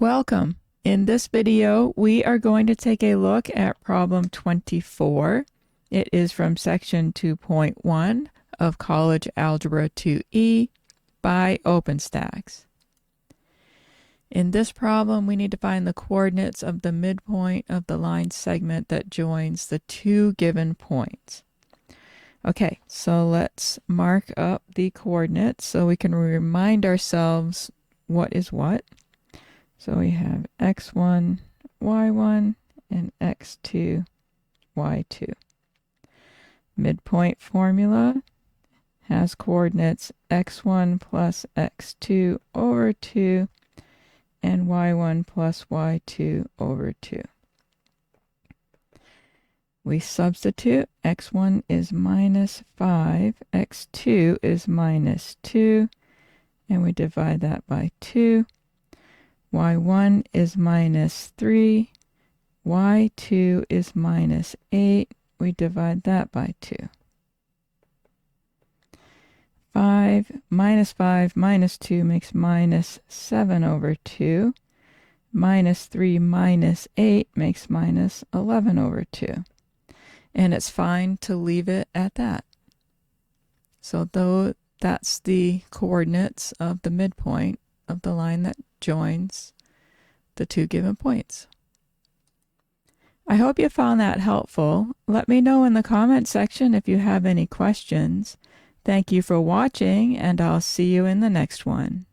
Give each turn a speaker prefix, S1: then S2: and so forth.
S1: Welcome. In this video, we are going to take a look at problem 24. It is from section 2.1 of College Algebra 2E by OpenStax. In this problem, we need to find the coordinates of the midpoint of the line segment that joins the two given points. Okay, so let's mark up the coordinates so we can remind ourselves what is what. So we have x1, y1, and x2, y2. Midpoint formula has coordinates x1 plus x2 over 2 and y1 plus y2 over 2. We substitute. X1 is minus 5, x2 is minus 2, and we divide that by 2. Y1 is minus 3, y2 is minus 8, we divide that by 2. 5 minus 2 makes minus 7 over 2. Minus 3 minus 8 makes minus 11 over 2. And it's fine to leave it at that. So though that's the coordinates of the midpoint of the line that joins the two given points. I hope you found that helpful. Let me know in the comment section if you have any questions. Thank you for watching, and I'll see you in the next one.